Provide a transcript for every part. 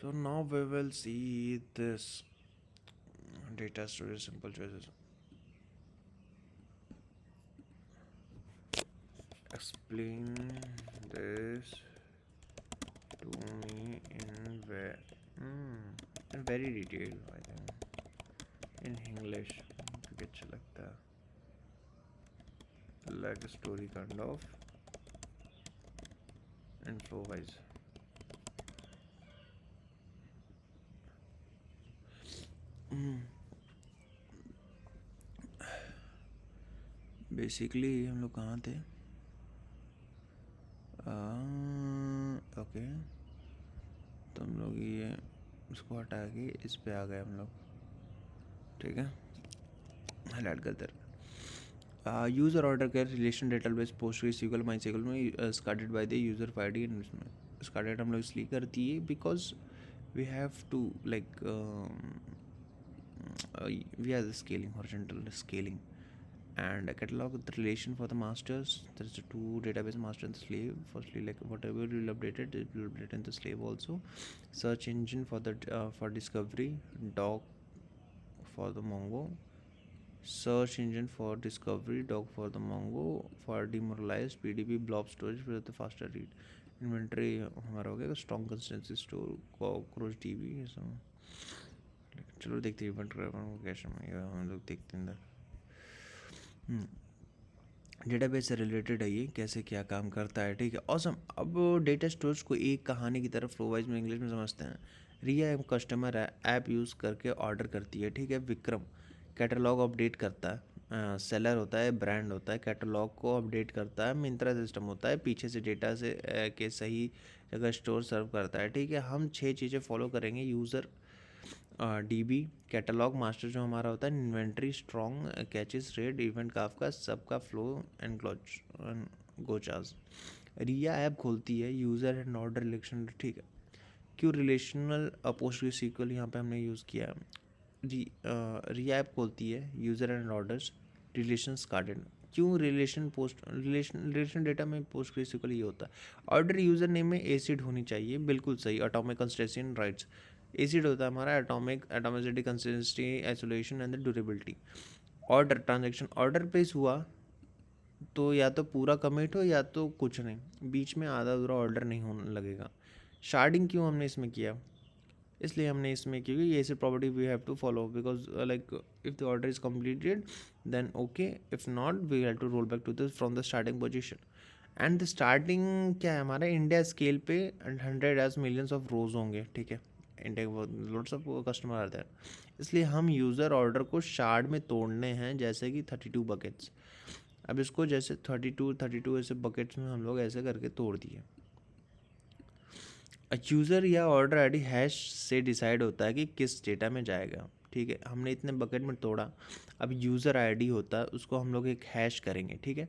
So now we will see this data storage simple choices. Explain this to me in very detail. I think in English क्योंकि अच्छा लगता है, like a story kind of and flow wise. Basically हम लोग कहाँ थे? Okay, तो हम लोग ये उसको हटा के इस पे आ गए हम लोग, ठीक है, हाईलाइट करते रहे। यूज़र ऑर्डर के रिलेशन डेटाबेस PostgreSQL MySQL में started by the user ID and started हम लोग इसलिए करती है because we have to like we are the scaling, horizontal scaling, and a catalog the relation for the masters. There is a two database, master and slave. Firstly, like whatever you will update it will update in the slave also. Search engine for the for discovery, doc for the Mongo, search engine for discovery, doc for the Mongo, for demoralized PDB blob storage for the faster read. Inventory हमारा हो गया, strong consistency store, cockroach DB ये सब। चलो देखते हैं event कैसे में हम लोग देखते हैं अंदर। डेटाबेस से रिलेटेड है ये, कैसे क्या काम करता है, ठीक है, ऑसम। अब डेटा स्टोरेज को एक कहानी की तरफ फ्लो वाइज में इंग्लिश में समझते हैं। रिया एम कस्टमर ऐप यूज़ करके ऑर्डर करती है, ठीक है। विक्रम कैटलॉग अपडेट करता है, सेलर होता है, ब्रांड होता है, कैटलॉग को अपडेट करता है। मिंत्रा सिस्टम होता है, पीछे से डेटा से के सही जगह स्टोर सर्व करता है, ठीक है। हम 6 चीज़ें फॉलो करेंगे। यूज़र डीबी, कैटलॉग मास्टर जो हमारा होता है, inventory, strong, catches, red, event Kafka, सबका फ्लो एंड गोचार्स। रिया ऐप खोलती है, यूज़र एंड ऑर्डर रिलेशन, ठीक है। क्यों रिलेशनल PostgreSQL यहाँ पे हमने यूज़ किया है। रिया ऐप खोलती है, user and orders, relations garden. क्यों रिलेशन डेटा में PostgreSQL ये होता है। ऑर्डर यूज़र नेम में एसिड होनी चाहिए, बिल्कुल सही। एटॉमिक कंसिस्टेंसी राइट्स, एसिड होता है हमारा atomicity, consistency, isolation and the durability. Order transaction, order place हुआ तो या तो पूरा कमिट हो या तो कुछ नहीं, बीच में आधा अधूरा ऑर्डर नहीं होने लगेगा। शार्डिंग क्यों हमने इसमें किया, इसलिए हमने इसमें क्योंकि ये ऐसी property we have to follow because like if the order is completed then okay, if not we have to roll back to the from the starting position. And the starting क्या है हमारा, इंडिया स्केल पे 100 as millions of रोज होंगे, ठीक है। India के lots of customer आते हैं, इसलिए हम यूज़र ऑर्डर को शार्ड में तोड़ने हैं, जैसे कि 32 बकेट्स। अब इसको जैसे 32 ऐसे बकेट्स में हम लोग ऐसे करके तोड़ दिए। यूज़र या ऑर्डर आईडी हैश से डिसाइड होता है कि किस डेटा में जाएगा, ठीक है। हमने इतने बकेट में तोड़ा, अब यूज़र आईडी होता है, उसको हम लोग एक हैश करेंगे, ठीक है।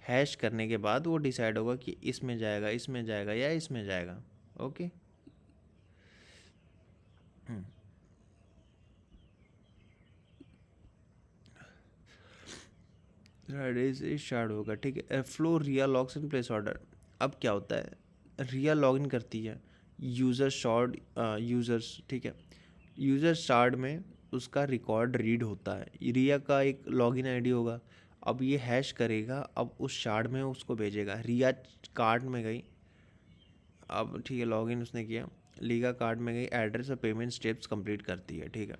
हैश करने के बाद वो डिसाइड होगा कि इसमें जाएगा, इसमें जाएगा या इसमें जाएगा, ओके। आईडी शार्ड होगा, ठीक है। फ्लो रिया लॉग्स इन प्लेस ऑर्डर। अब क्या होता है, रिया लॉगिन करती है, यूज़र शॉर्ड यूज़र्स, ठीक है। यूज़र शार्ड में उसका रिकॉर्ड रीड होता है, रिया का एक लॉगिन आईडी होगा। अब ये हैश करेगा, अब उस शार्ड में उसको भेजेगा। रिया कार्ड में गई, अब ठीक है, लॉगिन उसने किया, लीगा कार्ड में गई, एड्रेस और पेमेंट स्टेप्स कंप्लीट करती है, ठीक है।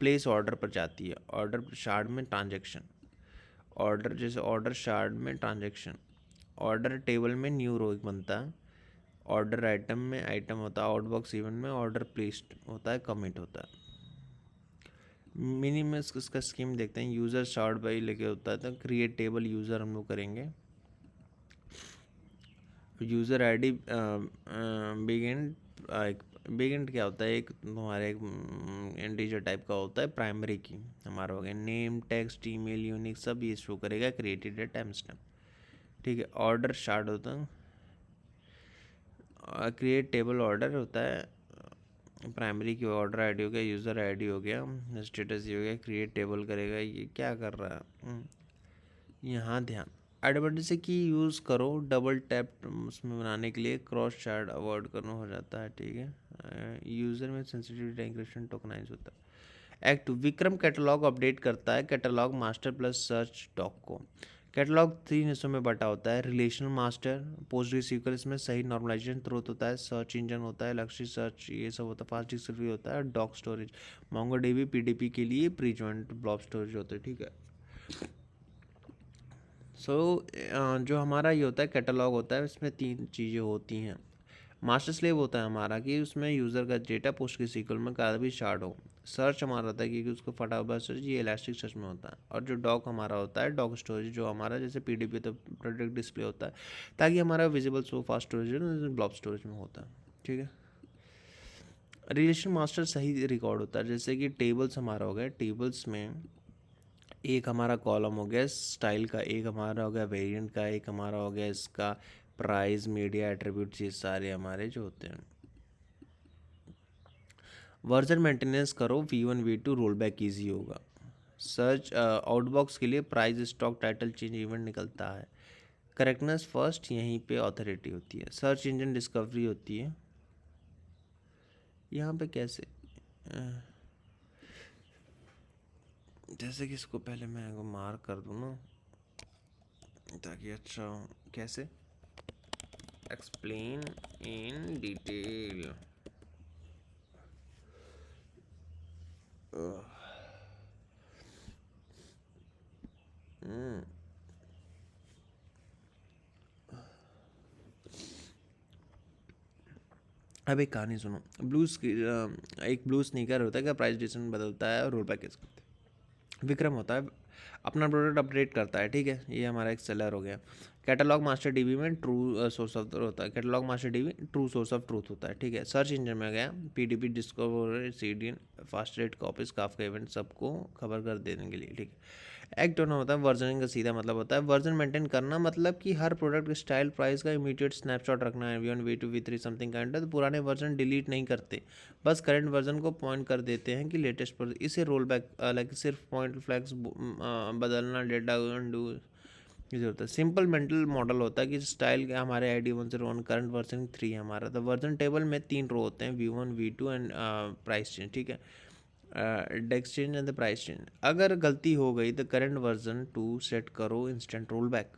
प्लेस ऑर्डर पर जाती है, ऑर्डर शार्ड में ट्रांजेक्शन, ऑर्डर जैसे ऑर्डर शार्ड में ट्रांजेक्शन, ऑर्डर टेबल में न्यू रो बनता है, ऑर्डर आइटम में आइटम होता है, आउटबॉक्स इवेंट में ऑर्डर प्लेस्ड होता है, कमिट होता है। मिनिमस इसका स्कीम देखते हैं। यूज़र शॉर्ट बाई लेके होता है, तो क्रिएट टेबल यूज़र हम लोग करेंगे। यूज़र आईडी बिगिन क्या होता है, एक तुम्हारे एक इंटीजर टाइप का होता है, प्राइमरी की हमारा हो गया। नेम, टेक्स्ट, ईमेल, यूनिक सब ये शो करेगा, क्रिएटेड टाइम स्टैम्प, ठीक है। ऑर्डर स्टार्ट होता है, क्रिएट टेबल ऑर्डर होता है, प्राइमरी की ऑर्डर आईडी हो गया, यूज़र आईडी हो गया, स्टेटस ये हो गया, क्रिएट टेबल करेगा। ये क्या कर रहा है यहाँ ध्यान, एडवर्टाइज की यूज़ करो, डबल टैप उसमें बनाने के लिए क्रॉस चार्ट अवॉइड करना हो जाता है, ठीक है। यूज़र में सेंसिटिविटी एंक्रिप्शन टोकनाइज होता है। एक्ट 2, विक्रम कैटलॉग अपडेट करता है catalogue master plus search doc को। कैटलॉग 3 हिस्सों में बटा होता है। रिलेशनल मास्टर, पोस्टग्रेसक्यूएल इसमें सही नॉर्मलाइजेशन स्रोत होता है, सर्च इंजन होता है, लक्षित सर्च ये सब होता है, फास्ट डिस्कवरी होता है, डॉक स्टोरेज मोंगोडीबी पीडीपी के लिए प्री जॉइंट ब्लॉब स्टोरेज होता है, ठीक है। सो जो हमारा ये होता है कैटलॉग होता है, इसमें 3 चीज़ें होती हैं। मास्टर स्लेव होता है हमारा कि उसमें यूज़र का डेटा पोस्ट के सीक्वल में कभी भी शार्ड हो। सर्च हमारा होता है क्योंकि उसको फटाफट सर्च ये इलास्टिक सर्च में होता है। और जो डॉक हमारा होता है डॉक स्टोरेज, जो हमारा जैसे पीडीपी तो प्रोडक्ट डिस्प्ले होता है ताकि हमारा visible so fast storage blob storage में होता है, ठीक है। रिलेशन मास्टर सही रिकॉर्ड होता है, जैसे कि टेबल्स हमारा हो गया, टेबल्स में एक हमारा कॉलम हो गया स्टाइल का, एक हमारा हो गया वेरिएंट का, एक हमारा हो गया इसका प्राइस मीडिया एट्रीब्यूट्स, ये सारे हमारे जो होते हैं। वर्जन मेंटेनेंस करो V1 V2 roll back easy होगा। सर्च आउटबॉक्स के लिए price stock title change event निकलता है। करेक्टनेस फर्स्ट, यहीं पे ऑथोरिटी होती है। सर्च इंजन डिस्कवरी होती है यहाँ पे कैसे, जैसे कि इसको पहले मैं मार्क कर दूँ ना ताकि अच्छा हो। कैसे, एक्सप्लेन इन डिटेल। अब एक कहानी सुनो। एक ब्लू स्नीकर होता है का प्राइस डिसीजन बदलता है और रोल बैक करते हैं। विक्रम होता है अपना प्रोडक्ट अपडेट करता है, ठीक है, ये हमारा एक सेलर हो गया। कैटलॉग मास्टर डीबी में ट्रू सोर्स ऑफ होता है, catalogue master dB true source of truth होता है, ठीक है। सर्च इंजन में गया PDP discover CDN fast rate copies Kafka event सबको खबर कर देने के लिए, ठीक है। एक्ट होना होता है वर्जनिंग का सीधा मतलब होता है वर्जन मेंटेन करना, मतलब कि हर प्रोडक्ट स्टाइल प्राइस का इमीडिएट स्नैपशॉट रखना है। V1 V2 V3 something kind तो पुराने वर्जन डिलीट नहीं करते, बस करंट वर्जन को पॉइंट कर देते हैं कि लेटेस्ट पर। इसे रोल बैक लाइक सिर्फ पॉइंट फ्लैग्स बदलना डेटा अंडू ये होता है। सिंपल मेंटल मॉडल होता है कि स्टाइल का हमारे ID 101 करंट वर्जन 3 हमारा, तो वर्जन टेबल में 3 रो होते हैं V1 V2 and price change, ठीक है। Dex change and the price change, अगर गलती हो गई तो करंट वर्जन 2 सेट करो इंस्टेंट रोल बैक।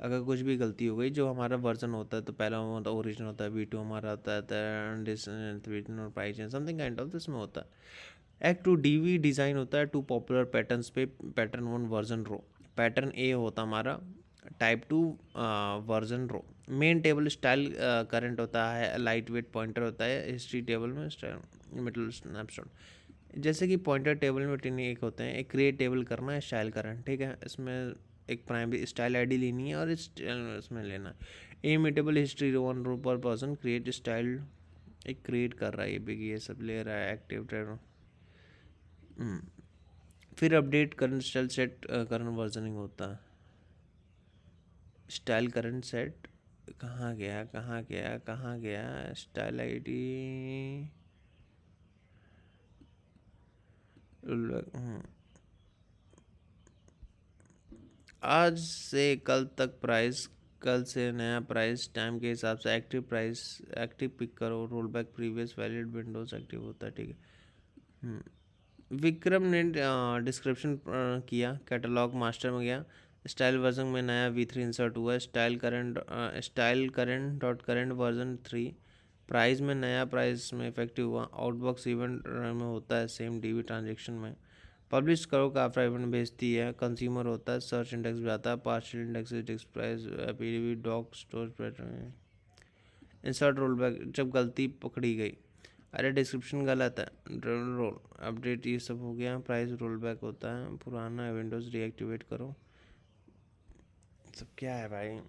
अगर कुछ भी गलती हो गई, जो हमारा वर्जन होता है तो पहला होता है ओरिजिनल होता है, V2 हमारा होता है और price change something kind of this में होता है। एक्ट 2 डीवी डिज़ाइन होता है 2 पॉपुलर पैटर्न्स पे। पैटर्न 1 वर्जन रो, पैटर्न ए होता हमारा टाइप 2 वर्जन रो। मेन टेबल स्टाइल करंट होता है, लाइट वेट पॉइंटर होता है, हिस्ट्री टेबल में स्टाइल मिडल स्नैपशॉट। जैसे कि पॉइंटर टेबल में तीन एक होते हैं, एक क्रिएट टेबल करना है स्टाइल करंट, ठीक है। इसमें एक प्राइमरी स्टाइल आईडी लेनी है और इसमें लेना है इमिटेबल हिस्ट्री 1 रो पर पर्सन क्रिएट स्टाइल, एक क्रिएट कर रहा है ये भी, ये सब ले रहा है एक्टिव ट्रेड। फिर update current style set current versioning होता है। स्टाइल करंट सेट कहाँ गया कहाँ गया कहाँ गया, स्टाइल आईडी आज से कल तक प्राइस, कल से नया प्राइस टाइम के हिसाब से एक्टिव प्राइस एक्टिव पिक करो, roll back previous valid Windows active होता है, ठीक है। विक्रम ने डिस्क्रिप्शन किया, कैटलॉग मास्टर में गया, स्टाइल वर्जन में नया V3 इंसर्ट हुआ, style current dot current version 3। Price में नया प्राइस में इफेक्टिव हुआ, आउटबॉक्स इवेंट में होता है सेम डीबी ट्रांजेक्शन में। पब्लिश करो काफ्रा इवेंट भेजती है, कंज्यूमर होता है, सर्च इंडेक्स भी आता है, partial index disk price PDB doc store insert roll back जब गलती पकड़ी गई। अरे डिस्क्रिप्शन गलत है, रोल अपडेट ये सब हो गया, प्राइस रोल बैक होता है, पुराना विंडोज़ रीएक्टिवेट करो, सब क्या है भाई।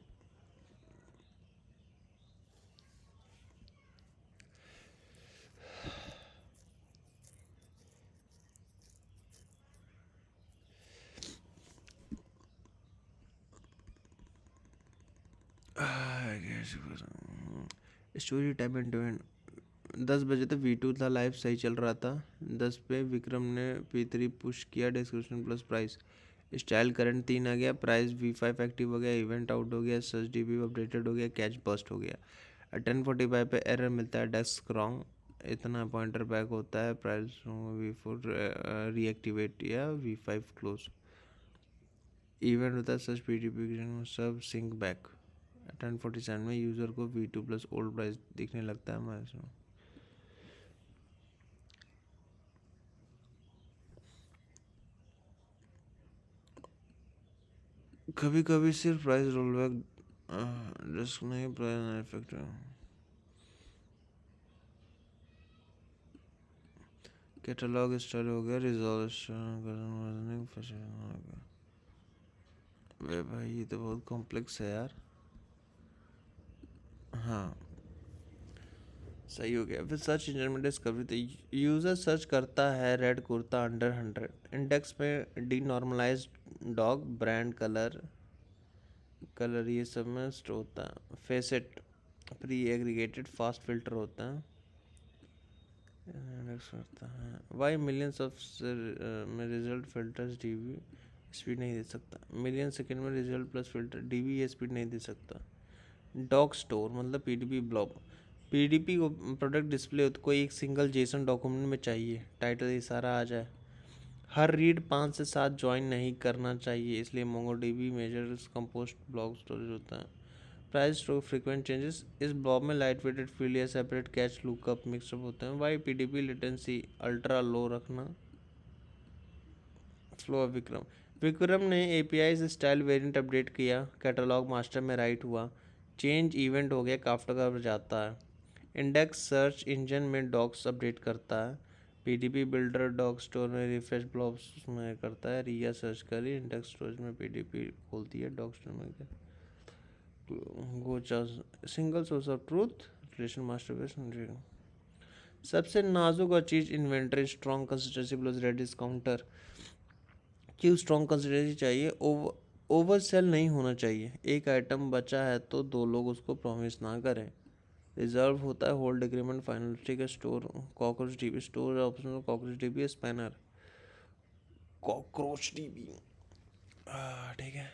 स्टोरी टाइम एंड 10 बजे तक V2 था लाइव, सही चल रहा था। 10 पे विक्रम ने P3 पुश किया, description plus price, style current 3 आ गया, प्राइस V5 एक्टिव हो गया, इवेंट आउट हो गया, सर्च डीबी अपडेटेड हो गया, कैच बस्ट हो गया। 10:45 पे एरर मिलता है, डेस्क रॉन्ग, इतना पॉइंटर बैक होता है, प्राइस V4 रीएक्टिवेट या V5 क्लोज, इवेंट होता है सच PDP सब सिंक बैक। 10:47 में यूज़र को V2 प्लस ओल्ड प्राइस दिखने लगता है। मैं कभी कभी सिर्फ प्राइस रोलबैक रिस्क नहीं, प्राइस इफेक्ट है। कैटलॉग स्टाइल हो गया, रिजॉल्यूशन हो गया। वे भाई ये तो बहुत कॉम्प्लेक्स है यार। हाँ सही हो गया। फिर सर्च इंजन में डिस्कवरी, तो यूज़र सर्च करता है रेड कुर्ता अंडर 100, इंडेक्स में denormalise doc brand colour ये सब में स्टोर होता है। Facet pre aggregated fast filter होता है, इंडेक्स करता है। वाई मिलियंस ऑफ में रिजल्ट फिल्टर्स डीबी स्पीड नहीं दे सकता, मिलियन सेकेंड में रिजल्ट प्लस फिल्टर डीबी ये स्पीड नहीं दे सकता। डॉक स्टोर मतलब पीडीपी ब्लॉब, पीडीपी को प्रोडक्ट डिस्प्ले को एक सिंगल जेसन डॉक्यूमेंट में चाहिए, टाइटल ये सारा आ जाए। हर रीड 5 से 7 ज्वाइन नहीं करना चाहिए, इसलिए MongoDB major compost block storage होता है। प्राइस स्ट्रोक फ्रीक्वेंट चेंजेस, इस ब्लॉक में लाइट वेटेड फील्ड या सेपरेट कैच लुकअप मिक्सअप होते हैं। Why PDP latency ultra low रखना। फ्लो ऑफ विक्रम, विक्रम ने एपीआई से स्टाइल वेरिएंट अपडेट किया, कैटलॉग मास्टर में राइट हुआ, चेंज इवेंट हो गया, काफ्का का जाता है। इंडेक्स सर्च इंजन में डॉक्स अपडेट करता है, पीडीपी बिल्डर डॉग स्टोर में रिफ्रेश ब्लॉक्स में करता है, रिया सर्च करी इंडेक्स स्टोरेज में पीडीपी खोलती है, डॉग स्टोर में gotcha single source of truth relation master base. सबसे नाजुक और चीज़ inventory strong consistency plus red discounter. क्यों स्ट्रॉन्ग कंसिस्टेंसी चाहिए? ओवर सेल नहीं होना चाहिए, एक आइटम बचा है तो दो लोग उसको प्रॉमिस ना करें। रिजर्व होता है होल्ड एग्रीमेंट फाइनल, ठीक है। Store cockroach dB, store optional cockroach dB spanner, cockroach dB ठीक है।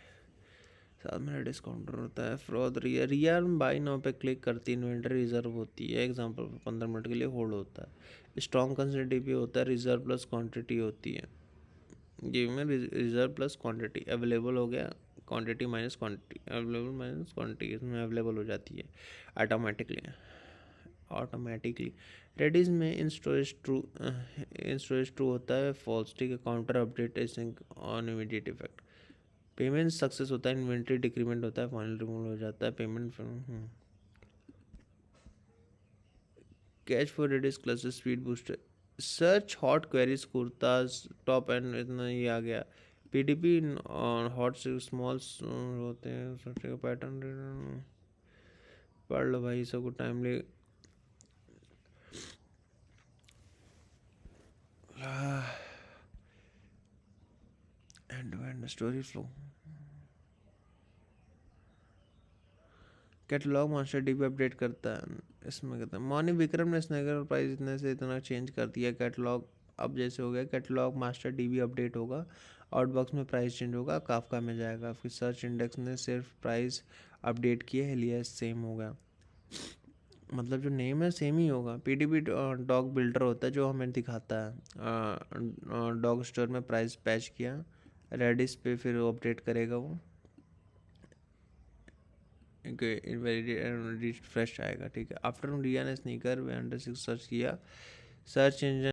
साथ में डिस्काउंटर होता है। फ्रॉड रिया बाई नाउ पे क्लिक करती इन्वेंटरी रिजर्व होती है, एग्जांपल 15 मिनट के लिए होल्ड होता है। स्ट्रॉन्ग कंसिडर डीपी होता है, रिजर्व प्लस क्वांटिटी होती है, ये में रिजर्व प्लस क्वांटिटी अवेलेबल हो गया, quantity minus quantity, available minus quantity इसमें अवेलेबल हो जाती है ऑटोमेटिकली। रेडिस में इन स्टोरेज ट्रू होता है, फॉल्स, ठीक है। Counter update async on immediate effect. Payment success होता है, इन्वेंट्री डिक्रीमेंट होता है, फाइनल रिमूव हो जाता है payment. Cache for Redis cluster speed booster, search hot queries kurtas top end, इतना ही आ गया। पीडीपी हॉट से स्मॉल होते हैं, सोचेगा पैटर्न पढ़ लो भाई, सबको timely. End to end story flow, catalogue master DB update करता है, इसमें कहता है मॉर्निंग विक्रम ने स्नैगर प्राइस इतने से इतना चेंज कर दिया, कैटलॉग अब जैसे हो गया, कैटलॉग मास्टर डीबी अपडेट होगा, आउटबॉक्स में प्राइस चेंज होगा, काफका में जाएगा। फिर सर्च इंडेक्स ने सिर्फ प्राइस अपडेट किया है, लिया सेम होगा, मतलब जो नेम है सेम ही होगा। पीडीबी डॉग बिल्डर होता है जो हमें दिखाता है डॉग स्टोर में प्राइस पैच किया, रेडिस पे फिर वो अपडेट करेगा वो, इनवैलिड फ्रेश आएगा, ठीक है। आफ्टर रिया ने स्नीकर वे अंडर 6 सर्च किया, सर्च इंजन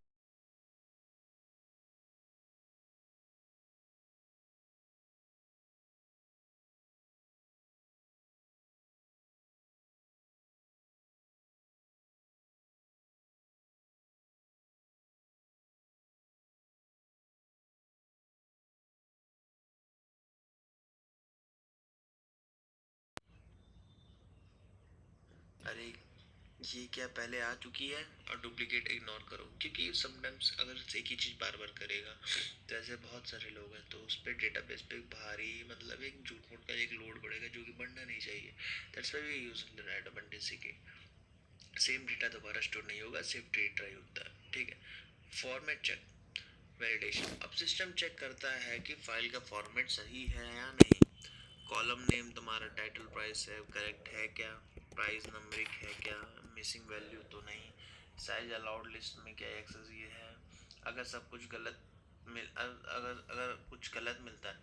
अरे ये क्या पहले आ चुकी है, और डुप्लीकेट इग्नोर करो, क्योंकि समटाइम्स अगर एक ही चीज़ बार बार करेगा तो ऐसे बहुत सारे लोग हैं, तो उस पर डेटाबेस पे भारी मतलब एक झूठ मूठ का एक लोड बढ़ेगा जो कि बढ़ना नहीं चाहिए। दैट्स व्हाई वी यूज रेडंडेंसी के। सेम डेटा दोबारा स्टोर नहीं होगा, सिर्फ रिट्राई होता है, ठीक है। फॉर्मेट चेक, वैलिडेशन, अब सिस्टम चेक करता है कि फाइल का फॉर्मेट सही है या नहीं, कॉलम नेम तुम्हारा टाइटल प्राइस है करेक्ट है क्या, प्राइस नंबरिक है क्या, मिसिंग वैल्यू तो नहीं, साइज अलाउड लिस्ट में क्या एक्सेस ये है। अगर सब कुछ गलत अगर अगर कुछ गलत मिलता है